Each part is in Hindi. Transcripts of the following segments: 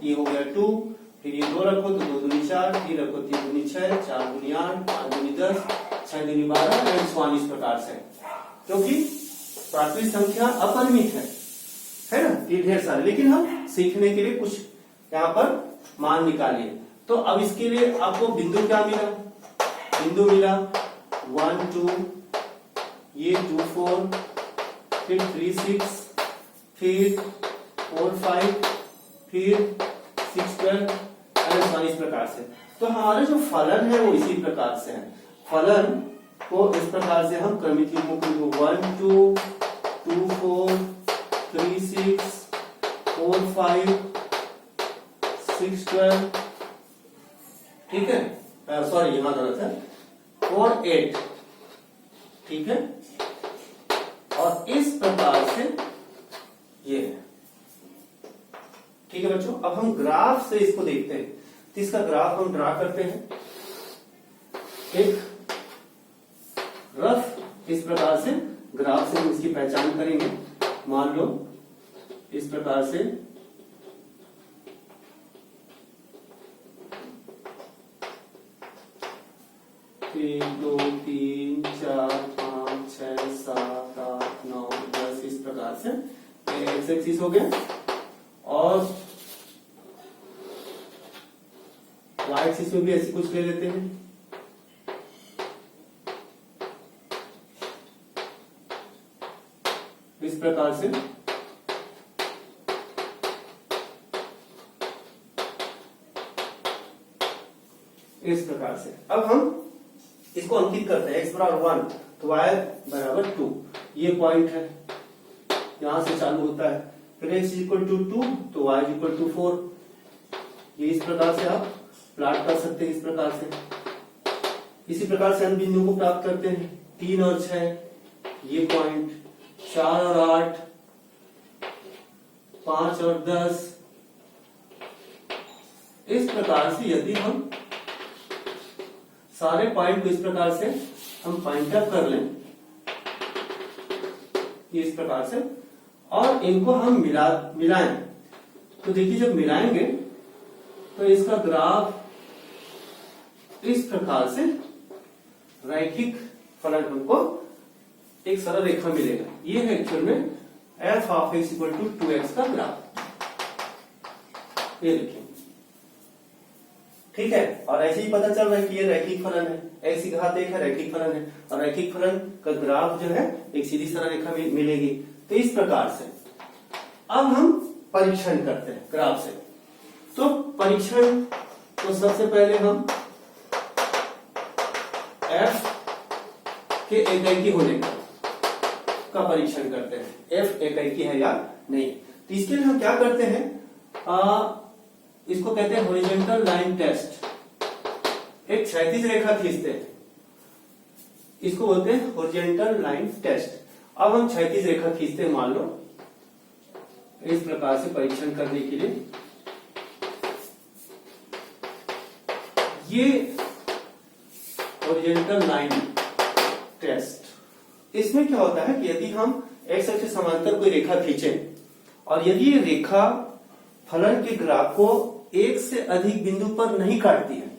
ये हो गया 2, फिर ये 2 रखो तो 2 दूनी 4, 3 रखो 3 दूनी 6, 4 दूनी 8, 5 दूनी 10, 6 दूनी 12 एंड सो ऑन इस प्रकार से, क्योंकि प्राथमिक संख्या अपरिमित है ना, ये ढेर सारे, लेकिन हम सीखने के लिए कुछ यहाँ पर मान निकालिए। तो अब इसके लिए आपको बिंदु क्या मिला, बिंदु मिला 1 2, ये 2 4, फिर 3 6, फिर 4 5, फिर 6 12 इस प्रकार से। तो हमारे जो फलन है वो इसी प्रकार से है। फलन को इस प्रकार से हम क्रमित युग्मों को 1 2 2 4 3 6 4 5 6 12, ठीक है, सॉरी यहां गलत है, 4 8, ठीक है, और इस प्रकार से ये है, ठीक है बच्चों। अब हम ग्राफ से इसको देखते हैं, तो इसका ग्राफ हम ड्रा करते हैं एक रफ इस प्रकार से, ग्राफ से हम इसकी पहचान करेंगे। मान लो इस प्रकार से 1 2 3 4 5 6 7 8 9 10 इस प्रकार से एक्स एक्सिस हो गया, और वाई एक्सिस में भी ऐसी कुछ ले लेते हैं। इस प्रकार से इस प्रकार से अब हम इसको अंकित करते हैं। x बराबर 1 तो y बराबर 2, ये पॉइंट है, यहां से चालू होता है। फिर x इक्वल टू 2 तो y इक्वल टू 4, ये इस प्रकार से आप प्लॉट कर सकते हैं, इस प्रकार से। इसी प्रकार से अन्य बिंदुओं को प्राप्त करते हैं, 3 और 6 ये पॉइंट, 4 और 8, 5 और 10, इस प्रकार से यदि हम सारे पॉइंट को इस प्रकार से हम पॉइंट अप कर लें, इस प्रकार से, और इनको हम मिलाएं, तो देखिए जब मिलाएंगे तो इसका ग्राफ इस प्रकार से रैखिक फलन हमको एक सरल रेखा मिलेगा। ये है एक्चुअल में f of x equal to 2x का ग्राफ, ये देखिए, ठीक है। और ऐसे ही पता चल रहा है कि ये रैखिक फलन है, x की घात 1 है, रैखिक फलन है, और रैखिक फलन का ग्राफ जो है एक सीधी सरल रेखा मिलेगी। तो इस प्रकार से अब हम परीक्षण करते हैं ग्राफ से। तो परीक्षण, तो सबसे पहले हम f के एकैकी होने का परीक्षण करते हैं, f एकैकी है या नहीं। तो इसके लिए हम क्या करते हैं, इसको कहते हैं हॉरिजॉन्टल लाइन टेस्ट। एक क्षैतिज रेखा खींचते हैं, इसको बोलते हैं हॉरिजॉन्टल लाइन टेस्ट। अब हम क्षैतिज रेखा खींचते हैं, मान लो इस प्रकार से परीक्षण करने के लिए। ये हॉरिजॉन्टल लाइन टेस्ट, इसमें क्या होता है कि यदि हम एक्स अक्ष के समांतर कोई रेखा खींचें और यदि ये रेखा फलन के ग्राफ को एक से अधिक बिंदु पर नहीं काटती है,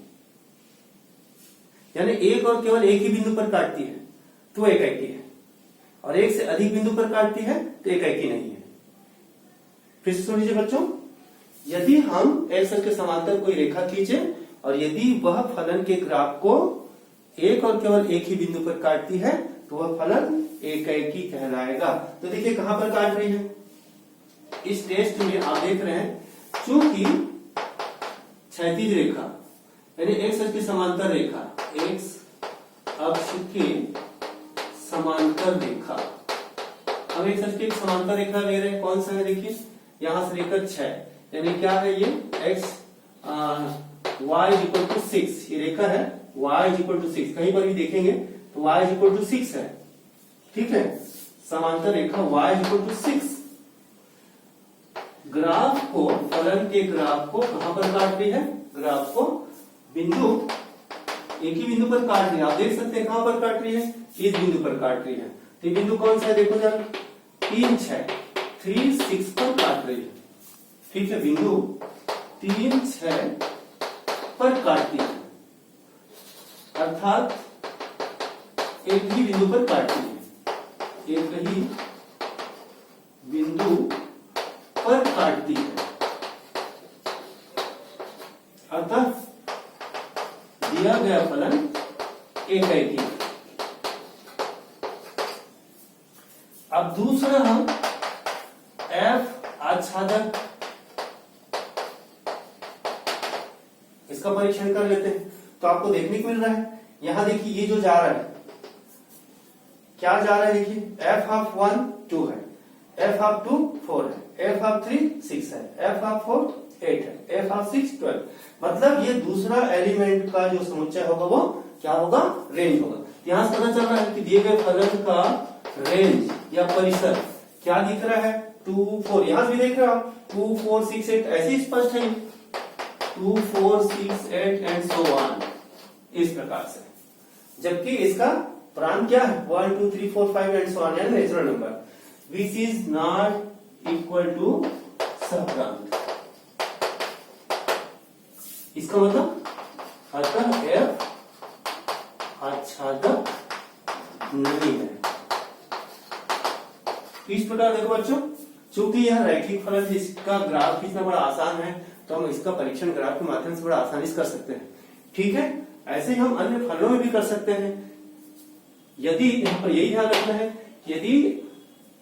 यानी एक और केवल एक ही बिंदु पर काटती है तो एकैकी है, और एक से अधिक बिंदु पर काटती है तो एकैकी नहीं है। फिर से सुन लीजिए बच्चों, यदि हम एक्स अक्ष के समांतर कोई रेखा खींचे और यदि वह फलन के ग्राफ को एक और केवल एक ही बिंदु पर काटती है तो वह फलन एकैकी कहलाएगा। तो देखिए कहां पर काट रही है, इस टेस्ट में आप देख रहे हैं, चूंकि क्षैतिज रेखा यानी एक्स अक्ष की समांतर रेखा, एक्स अक्ष की समांतर रेखा, हम एक्स अक्ष की एक समांतर रेखा ले रहे हैं, कौन सा है देखिए, यहां से लेकर 6, यानी क्या है ये एक्स y इक्वल टू 6, ये रेखा है y इक्वल टू 6, कहीं पर भी देखेंगे तो y इक्वल टू 6 है, ठीक है, समांतर रेखा y इक्वल टू 6। ग्राफ को, फलन के ग्राफ को कहां पर काट रही है, ग्राफ को बिंदु, एक ही बिंदु पर काट रही है। आप देख सकते हैं कहां पर काट रही है, इस बिंदु पर काट रही है। तो ये बिंदु कौन सा है देखो जरा, 3 6 3 6 पर काट रही है, ठीक है। बिंदु 3, 6 पर काटती है, अर्थात एक ही बिंदु पर काटती है, एक ही बिंदु पर काटती है, अतः दिया गया फलन एकाएकी है। अब दूसरा हम एफ आच्छादक, इसका परीक्षण कर लेते हैं। तो आपको देखने को मिल रहा है, यहां देखिए ये जो जा रहा है, क्या जा रहा है, देखिए एफ ऑफ 1 2 है, एफ ऑफ 2 4 है, एफ ऑफ 3 6 है, एफ ऑफ 4 8 है, एफ ऑफ 6 12। मतलब ये दूसरा एलिमेंट का जो समुच्चय होगा वो क्या होगा, रेंज होगा। यहां से पता चल रहा है कि दिए गए फलन का रेंज या परिसर क्या दिख रहा है, 2 4, यहां से भी देख रहा हूं 2 4 6 8, ऐसे ही स्पष्ट है 2 4 6 8 एंड सो ऑन, इस प्रकार से। जबकि इसका प्रांत क्या है, 1 2 3 4 5 एंड सो ऑन, यानी natural number, which is not equal to सप्रांत। इसका मतलब अतः एफ आच्छादक नहीं है। इस प्रकार देखो बच्चों, चूंकि यह रैखिक फलन है, इसका ग्राफ खींचना बड़ा आसान है, तो हम इसका परीक्षण ग्राफ के माध्यम से बड़ा आसानी से कर सकते हैं। ठीक है, ऐसे ही हम अन्य फलों में भी कर सकते हैं। यदि यहाँ पर यही ध्यान रखना है, यदि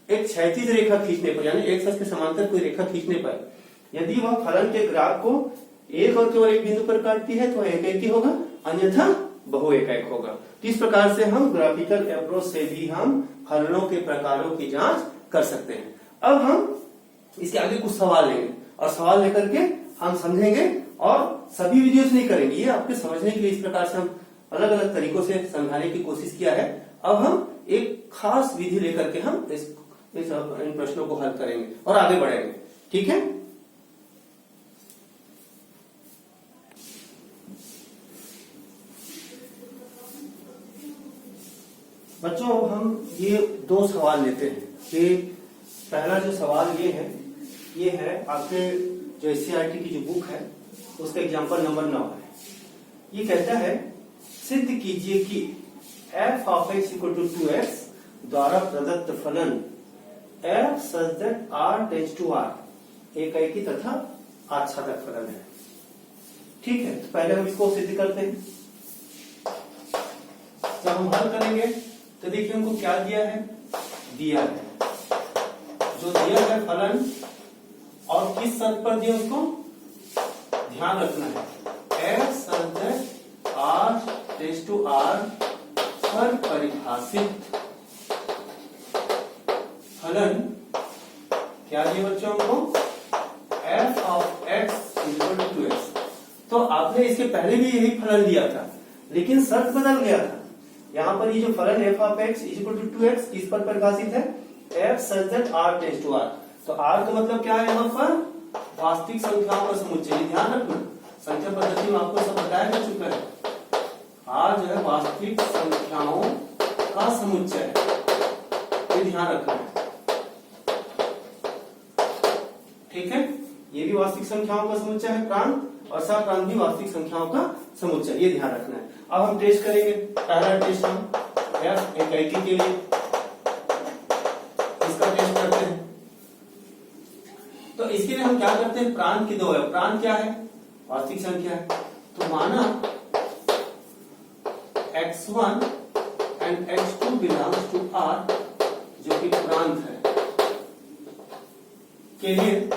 एक क्षैतिज रेखा खींचने पर, यानी एक अक्ष के समांतर कोई रेखा खींचने पर यदि वह फलन के ग्राफ को एक और केवल एक बिंदु पर काटती है तो एकाएकी होगा, अन्यथा बहुएकाएक होगा। तो इस प्रकार से हम ग्राफिकल अप्रोच से भी हम फलनों के प्रकारों की जांच कर सकते हैं। अब हम इसके आगे कुछ सवाल लेंगे और सवाल लेकर के हम समझेंगे, और सभी वीडियोस नहीं करेंगे, ये आपके समझने के लिए इस प्रकार से हम अलग अलग तरीकों से समझाने की कोशिश किया है। अब हम एक खास विधि लेकर के हम इन प्रश्नों को हल करेंगे और आगे बढ़ेंगे। ठीक है, बच्चों हम ये दो सवाल लेते हैं। कि पहला जो सवाल ये है आपके जो एससीईआरटी की जो बुक है उसका एग्जाम्पल नंबर 9 है। ये कहता है सिद्ध कीजिए कि f of x equal to 2x द्वारा प्रदत्त फलन f such that r tends to r एकाएकी तथा आच्छादक फलन है। ठीक है, तो पहले हम इसको सिद्ध करते हैं। जब हम हल करेंगे तो देखिए हमको क्या दिया है, दिया है जो दिया है फलन, और किस शर्त पर दिया उसको ध्यान रखना है, f such that r tends to r पर परिभाषित फलन क्या दिया बच्चों हमको, f of x equal to 2x। तो आपने इसके पहले भी यही फलन दिया था, लेकिन शर्त बदल गया था। यहाँ पर ये जो फलन f of x equal to 2x किस पर परिभाषित है, f such that r tends to r। तो r का मतलब क्या है, यहाँ पर वास्तविक संख्याओं का समुच्चय। ध्यान रखना, संख्या पद्धति में आपको सब बताया जा चुका है। r जो है वास्तविक संख्याओं का समुच्चय है, ये ध्यान रखना है। ठीक है, ये भी वास्तविक संख्याओं का समुच्चय है प्रांत, और सप्रांत भी वास्तविक संख्याओं का समुच्चय, ये ध्यान रखना है। अब हम टेस्ट करेंगे, पहला टेस्ट हम f एकाएकी के लिए इसका टेस्ट करते हैं। तो इसके लिए हम क्या करते हैं, प्रांत की दो है, प्रांत क्या है, वास्तविक संख्या है। तो माना x1 and x2 belongs to r, जो कि प्रांत है, के लिए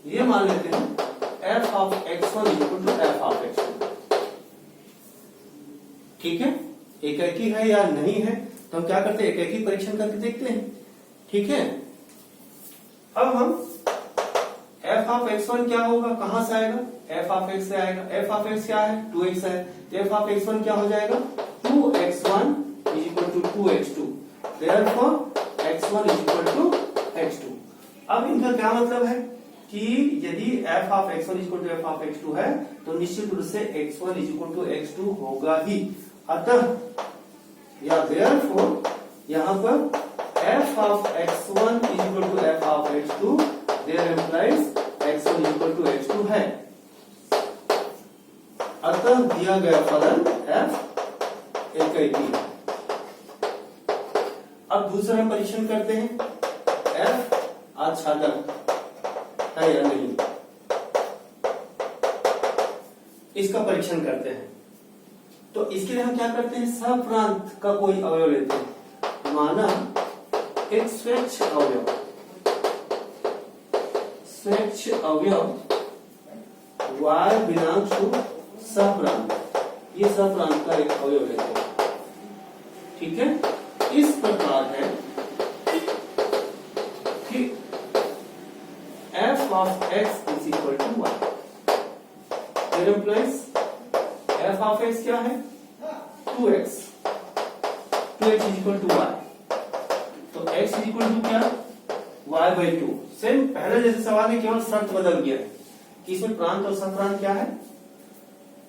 ये मान लेते हैं f of x1 equal to f of x2। ठीक है, एकाएकी है या नहीं है, तो हम क्या करते हैं, एकाएकी परीक्षण करके देखते हैं। ठीक है, अब हम f ऑफ x1 क्या होगा, कहां से आएगा, f ऑफ x से आएगा। f ऑफ x क्या है, 2x है, तो f ऑफ x1 क्या हो जाएगा, 2x1 is equal to 2x2, therefore x1 is equal to x2। अब इनका क्या मतलब है कि यदि f of x1 equal to f of x2 है, तो निश्चित रूप से x1 इक्वल टू x2 होगा ही। अतः या देयरफॉर यहाँ पर f of x1 equal to f of x2, there implies x1 equal वस्तु है, अतः दिया गया फलन f एकैकी है। अब दूसरा परीक्षण करते हैं, f आच्छादक है या नहीं, इसका परीक्षण करते हैं। तो इसके लिए हम क्या करते हैं, सप्रांत का कोई अवयव लेते हैं। माना एक स्वच्छ अवयव, स्वच्छ अवयव y बिलोंग्स टू सप्रांत, ये सप्रांत का एक अवयव लेते हैं। ठीक है, इस प्रकार है कि f of x is equal to y, Theorem implies f of x क्या है, 2x, 2x is equal to y, तो x is equal to क्या, y by 2। सेम पहले जैसे सवाल में, केवल शर्त बदल गया है कि इसमें प्रांत और सप्रांत क्या है,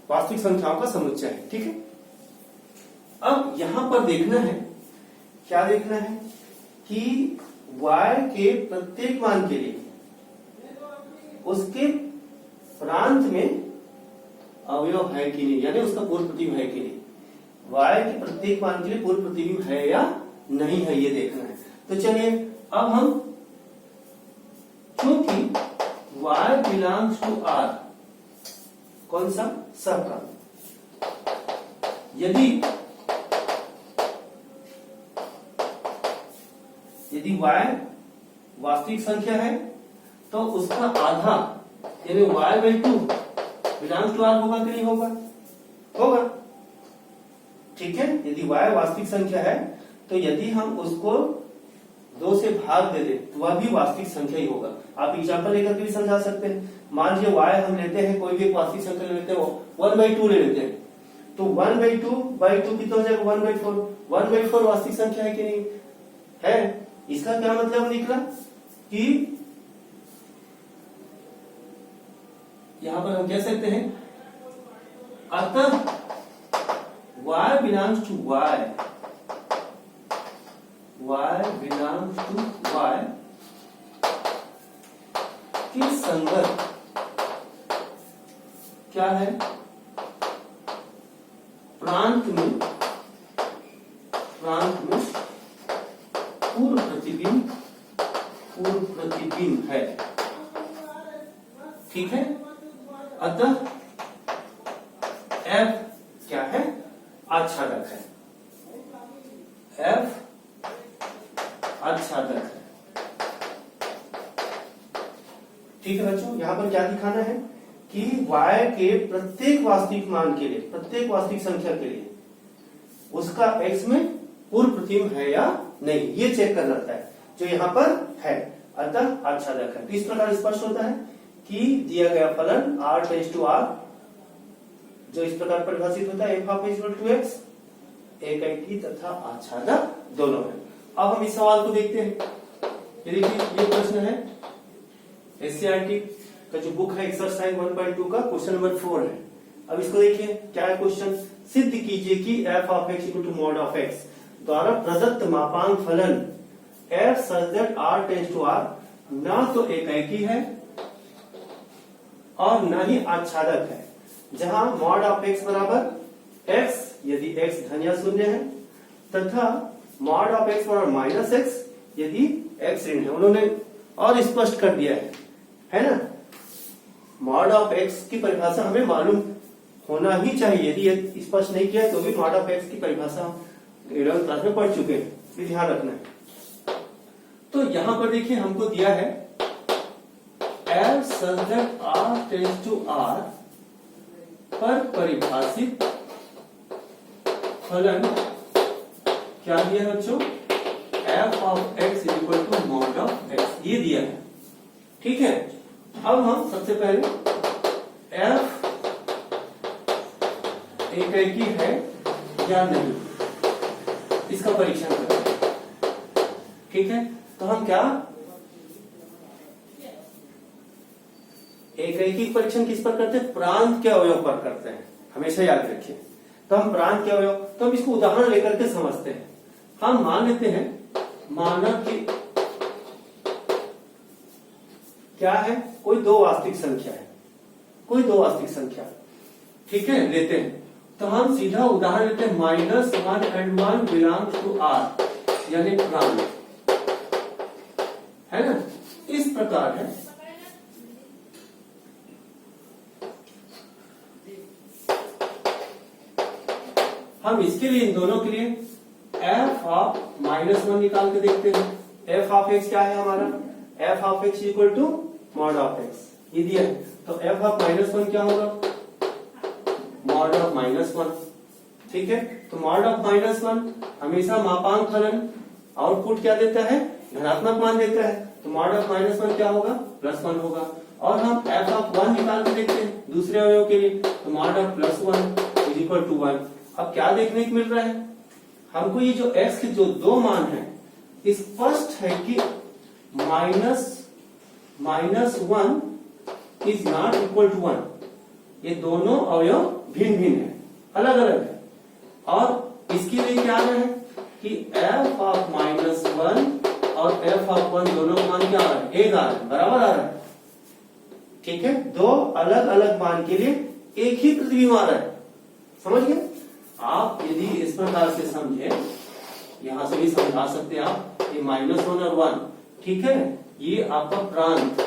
वास्तविक संख्याओं का समुच्चय है। ठीक है, अब यहां पर देखना है, क्या देखना है कि y के प्रत्येक मान के लिए उसके प्रांत में अवयव है कि नहीं, यानी उसका पूर्व प्रतिबिंब है कि नहीं। y के प्रत्येक मान के लिए पूर्व प्रतिबिंब है या नहीं है, ये देखना है। तो चलिए अब हम, क्योंकि y बिलोंग्स टू r, कौन सा, सप्रांत, यदि y वास्तविक संख्या है तो उसका आधा यानी y by 2 belongs to r होगा कि नहीं होगा, होगा। ठीक है, यदि y वास्तविक संख्या है तो यदि हम उसको 2 से भाग दे दें तो वह भी वास्तविक संख्या ही होगा। आप एग्जाम्पल लेकर के भी समझा सकते हैं। मान लीजिए y हम लेते हैं, कोई भी एक वास्तविक संख्या लेते हैं, 1/2 ले लेते हैं, तो 1/2 कितना हो जाएगा, 1/4। 1/4 वास्तविक संख्या है कि नहीं है। इसका क्या मतलब निकला कि यहां पर हम कह सकते हैं, अतः y belongs to y, y belongs to y की संगत क्या है, प्रांत में पूर्व प्रतिबिंब है। ठीक है, अतः f क्या है, आच्छादक है, f आच्छादक है। ठीक है बच्चों, यहां पर क्या दिखाना है कि y के प्रत्येक वास्तविक मान के लिए, प्रत्येक वास्तविक संख्या के लिए उसका x में पूर्व प्रतिबिंब है या नहीं, ये चेक करना होता है, जो यहाँ पर है, अतः आच्छादक है। तो इस प्रकार स्पष्ट होता है कि दिया गया फलन r टेंड्स टू r, जो इस प्रकार परिभाषित होता है, f of x equal to x, एकैकी तथा आच्छादक दोनों है। अब हम इस सवाल को देखते हैं। ये देखिए, ये प्रश्न है एससीईआरटी का जो बुक है एक्सरसाइज 1.2 का क्वेश्चन नंबर 4 है। अब इसको देखिए, क्या है क्वेश्चन, सिद्ध कीजिए कि f of x equal to mod of x द्वारा प्रदत्त मापांक फलन f such that r tends to r ना तो एकैकी है और न ही आच्छादक है, जहां मॉड ऑफ x बराबर x यदि x धन या शून्य है, तथा मॉड ऑफ x बराबर माइनस x यदि x ऋण है। उन्होंने और स्पष्ट कर दिया है ना। मॉड ऑफ x की परिभाषा हमें मालूम होना ही चाहिए, यदि ये स्पष्ट नहीं किया तो भी मॉड ऑफ x की परिभाषा 11वीं क्लास में पढ़ चुके हैं, भी ध्यान रखना है। तो यहां पर देखिए, हमको दिया है f such that r tends to r पर परिभाषित फलन क्या दिया है बच्चों, f of x equal to mod of x, ये दिया है। ठीक है, अब हम सबसे पहले f एकैकी है या नहीं, इसका परीक्षण करते हैं। ठीक है, तो हम क्या, एकैकी परीक्षण किस पर करते हैं, प्रांत के अवयव पर करते हैं, हमेशा याद रखिए। तो हम प्रांत के अवयव, तो हम इसको उदाहरण लेकर के समझते हैं। हम मान लेते हैं, माना कि क्या है, कोई दो वास्तविक संख्या है, कोई दो वास्तविक संख्या, ठीक है, लेते हैं तो हम सीधा उदाहरण लेते हैं -1 and 1 belongs to R, यानी प्रांत, है ना, इस प्रकार है। हम इसके लिए, इन दोनों के लिए f ऑफ -1 निकाल के देखते हैं। f ऑफ x क्या है हमारा, f of x equal to mod of x, ये दिया है, तो f ऑफ -1 क्या होगा, मॉड ऑफ -1, ठीक है। तो मॉड ऑफ -1 हमेशा मापांक फलन आउटपुट क्या देता है, धनात्मक मान देता है, तो मॉड ऑफ -1 क्या होगा, +1 होगा। और हम f ऑफ 1 निकाल के देखते हैं दूसरे अवयव के लिए, तो mod of +1 is equal to 1। अब क्या देखने को मिल रहा है हमको, ये जो x के जो दो मान है, स्पष्ट है कि -1 इज नॉट इक्वल टू 1, ये दोनों अवयव भिन्न भिन्न है, अलग अलग है। और इसके लिए क्या है कि f ऑफ -1 और f ऑफ 1 दोनों का मान क्या आ रहा है, एक आ रहा है, बराबर आ रहा है, ठीक है। दो अलग अलग मान के लिए एक ही प्रतिबिंब आ रहा है, समझ गए आप। यदि इस प्रकार से समझे, यहां से भी समझा सकते हैं आप, ये -1 और 1, ठीक है, ये आपका प्रांत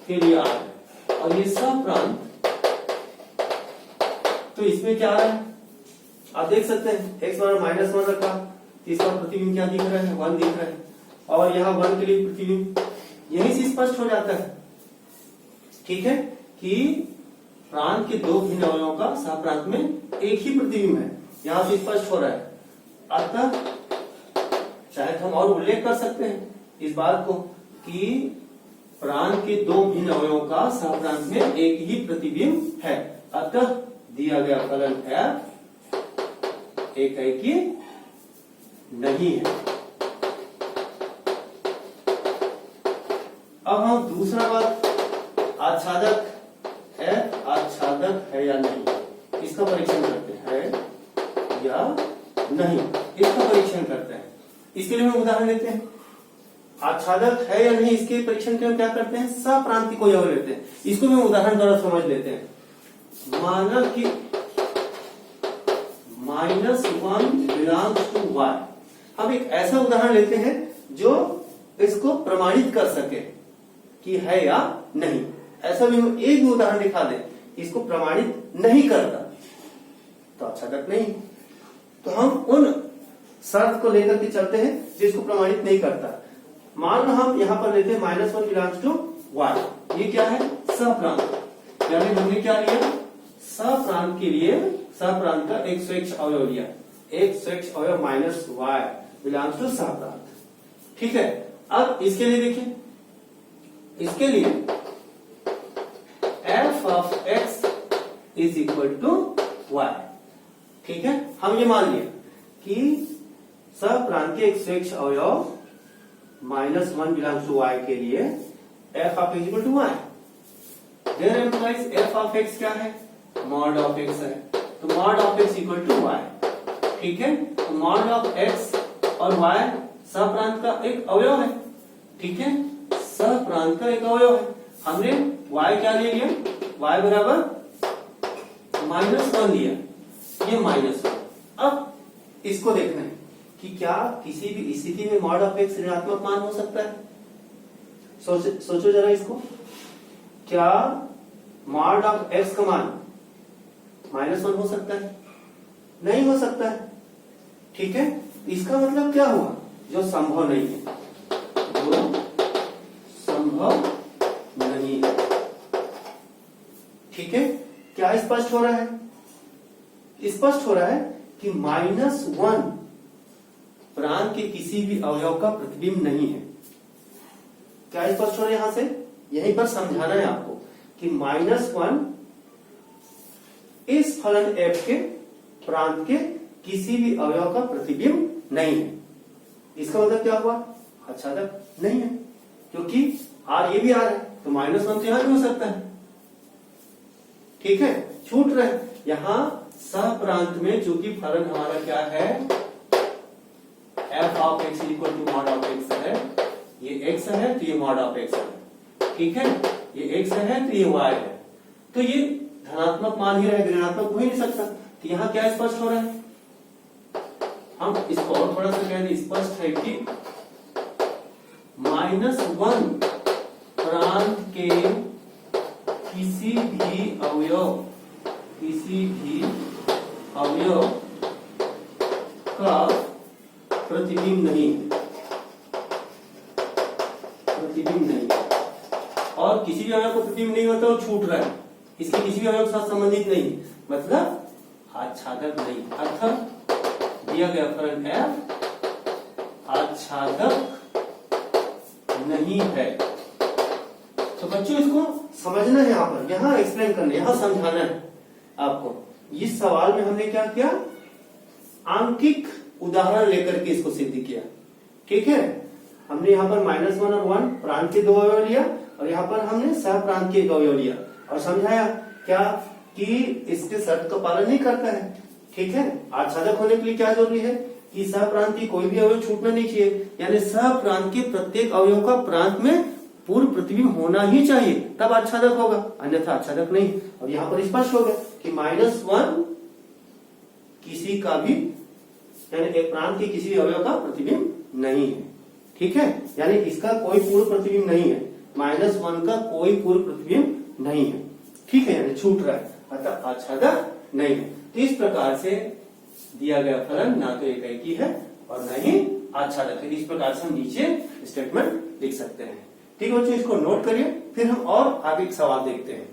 के लिए आ रहा है, और ये सब प्रांत, तो इसमें क्या आ रहा है आप देख सकते हैं, x बराबर -1 रखा, इसका प्रतिबिंब क्या दिख रहा है, 1 दिख रहा है, और यहाँ 1 के लिए प्रतिबिंब यहीं से स्पष्ट हो जाता है, ठीक है, कि प्रांत के दो भिन्न अवयवों का सहप्रांत में एक ही प्रतिबिंब है, यहां से स्पष्ट हो रहा है। अतः चाहे हम और उल्लेख कर सकते हैं इस बात को कि प्रांत के दो भिन्न अवयवों का सहप्रांत में एक ही प्रतिबिंब है, अतः दिया गया फलन f एकाएकी नहीं है। अब हम दूसरा बात, आच्छादक आच्छादक है या नहीं, इसका परीक्षण करते हैं, है या नहीं, इसका परीक्षण करते हैं। इसके लिए हम उदाहरण लेते हैं, आच्छादक है या नहीं, इसके परीक्षण के लिए क्या करते हैं, सप्रांति को यह लेते हैं, इसको भी हम उदाहरण द्वारा समझ लेते हैं। माना कि -1 बिलोंग्स टू y, हम एक ऐसा उदाहरण लेते हैं जो इसको प्रमाणित कर सके कि है या नहीं। ऐसा भी हम एक भी उदाहरण दिखा दें इसको प्रमाणित नहीं करता तो आच्छादक नहीं। तो हम उन शर्त को लेकर के चलते हैं जिसको प्रमाणित नहीं करता। मान लो हम यहाँ पर लेते हैं -1 बिलोंग्स टू y, ये क्या है, सप्रांत, यानी हमने क्या लिया, सप्रांत के लिए सप्रांत का एक स्वैच्छ अवयव लिया, एक स्वैच्छ अवयव -y बिलोंग्स टू सप्रांत, ठीक है। अब इसके लिए देखिए, इसके लिए f of x is equal to y, ठीक है। हम ये मान लिया कि सप्रांत के एक स्वैच्छ अवयव -1 बिलोंग्स टू y के लिए f of x equal to y, there implies f of x क्या है, मॉड ऑफ x है, तो mod of x equal to y, ठीक है। तो मॉड ऑफ x और y सप्रांत का एक अवयव है, ठीक है, सप्रांत का एक अवयव है। हमने y क्या ले लिया, y बराबर -1 लिया, ये -1। अब इसको देखना है कि क्या किसी भी स्थिति में मॉड ऑफ x ऋणात्मक मान हो सकता है। सोचो जरा इसको, क्या मॉड ऑफ x का मान -1 हो सकता है, नहीं हो सकता है, ठीक है। इसका मतलब क्या हुआ, जो संभव नहीं है, जो संभव नहीं है, ठीक है। क्या स्पष्ट हो रहा है, स्पष्ट हो रहा है कि -1 प्रांत के किसी भी अवयव का प्रतिबिंब नहीं है। क्या स्पष्ट हो रहा है, यहां से यहीं पर समझाना है आपको कि -1 इस फलन f के प्रांत के किसी भी अवयव का प्रतिबिंब नहीं है। इसका मतलब क्या हुआ, आच्छादक नहीं है, क्योंकि r ये भी r है, तो -1 तो यहां भी हो सकता है, ठीक है। छूट रहे यहां सप्रांत में चूंकि फलन हमारा क्या है, f of x equal to mod of x है, ये x है तो ये मॉड ऑफ x है, ठीक है, ये x है तो ये y है, तो ये धनात्मक मान ही रहेगा, ऋणात्मक हो ही नहीं सकता। तो यहाँ क्या स्पष्ट हो रहा है, हम इसको और थोड़ा सा कह दें, स्पष्ट है कि -1 प्रांत के किसी भी अवयव का प्रतिबिंब नहीं, और किसी भी अवयव को प्रतिबिंब नहीं होता, वो छूट रहा है, इसके किसी भी अवयव के साथ संबंधित नहीं, मतलब आच्छादक नहीं। अर्थात दिया गया फलन F आच्छादक नहीं है। तो बच्चों इसको समझना है, यहाँ एक्सप्लेन करना, यहाँ समझाना है आपको। इस सवाल में हमने क्या किया, आंकिक उदाहरण लेकर के इसको सिद्ध किया। ठीक है, हमने यहाँ पर -1 और 1 प्रांत के 2 अवयव लिया, और यहाँ पर हमने सह प्रांत के 1 अवयव लिया, और समझाया क्या कि इसके शर्त का पालन नहीं करता है। ठीक है, आच्छादक होने के लिए क्या जरूरी है कि सह प्रांत की कोई भी अवयव छूटना नहीं चाहिए, यानी सह प्रांत के प्रत्येक अवयव का प्रांत में पूर्व प्रतिबिंब होना ही चाहिए, तब आच्छादक होगा, अन्यथा आच्छादक नहीं। और यहाँ पर स्पष्ट हो गया कि -1 किसी का भी, यानी एक प्रांत के किसी अवयव का प्रतिबिंब नहीं है। ठीक है, यानी इसका कोई पूर्व प्रतिबिंब नहीं है, -1 का कोई पूर्व प्रतिबिंब नहीं है। ठीक है, यानी छूट रहा है, अतः आच्छादक नहीं है। तो इस प्रकार से दिया गया फलन ना तो एकाकी है और न ही आच्छादक है। इस प्रकार से हम नीचे स्टेटमेंट लिख सकते हैं। ठीक है बच्चों, इसको नोट करिए, फिर हम और आगे सवाल देखते हैं।